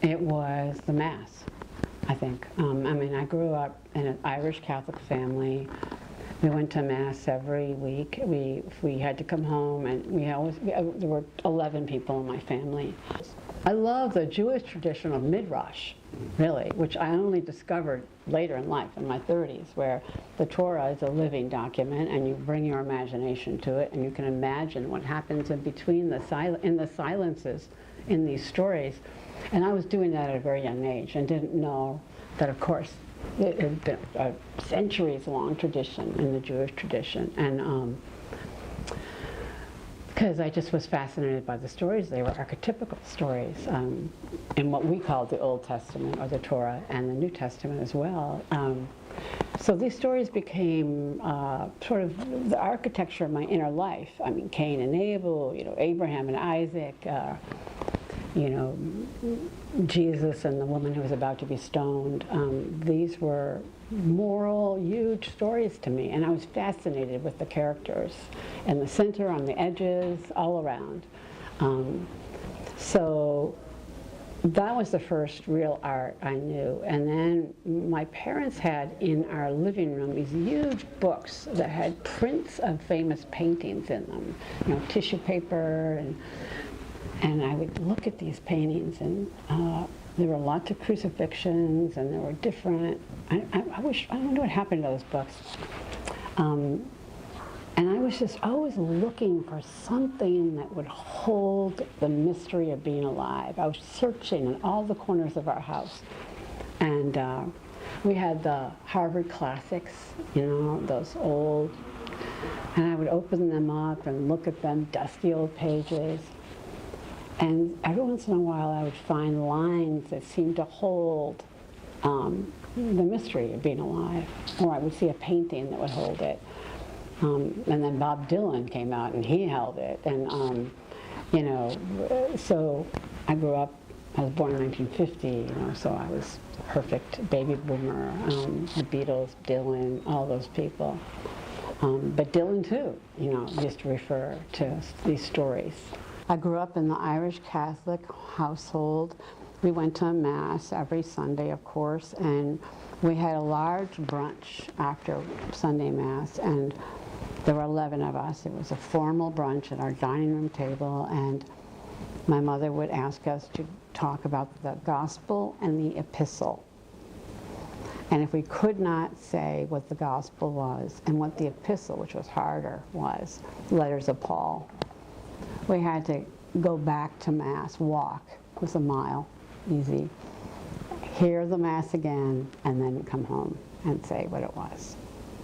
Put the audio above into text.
It was the Mass, I think. I mean, I grew up in an Irish Catholic family. We went to Mass every week. We had to come home, and there were 11 people in my family. I love the Jewish tradition of Midrash, really, which I only discovered later in life, in my 30s, where the Torah is a living document, and you bring your imagination to it, and you can imagine what happens in between in the silences in these stories. And I was doing that at a very young age, and didn't know that, of course, it had been a centuries-long tradition in the Jewish tradition, and because I just was fascinated by the stories. They were archetypical stories in what we call the Old Testament, or the Torah, and the New Testament as well. So these stories became sort of the architecture of my inner life. I mean, Cain and Abel, Abraham and Isaac, Jesus and the woman who was about to be stoned. These were moral, huge stories to me, and I was fascinated with the characters in the center, on the edges, all around. So that was the first real art I knew. And then my parents had in our living room these huge books that had prints of famous paintings in them, tissue paper, and I would look at these paintings, and there were lots of crucifixions, and there were different, I wonder what happened to those books. And I was just always looking for something that would hold the mystery of being alive. I was searching in all the corners of our house. And we had the Harvard classics, those old, and I would open them up and look at them, dusty old pages. And every once in a while I would find lines that seemed to hold the mystery of being alive. Or I would see a painting that would hold it. And then Bob Dylan came out and he held it. And, so I grew up, I was born in 1950, so I was perfect baby boomer. The Beatles, Dylan, all those people. But Dylan too, used to refer to these stories. I grew up in the Irish Catholic household. We went to Mass every Sunday, of course, and we had a large brunch after Sunday Mass, and there were 11 of us. It was a formal brunch at our dining room table, and my mother would ask us to talk about the gospel and the epistle. And if we could not say what the gospel was and what the epistle, which was harder, was, letters of Paul, we had to go back to Mass, walk. It was a mile, easy. Hear the Mass again, and then come home and say what it was.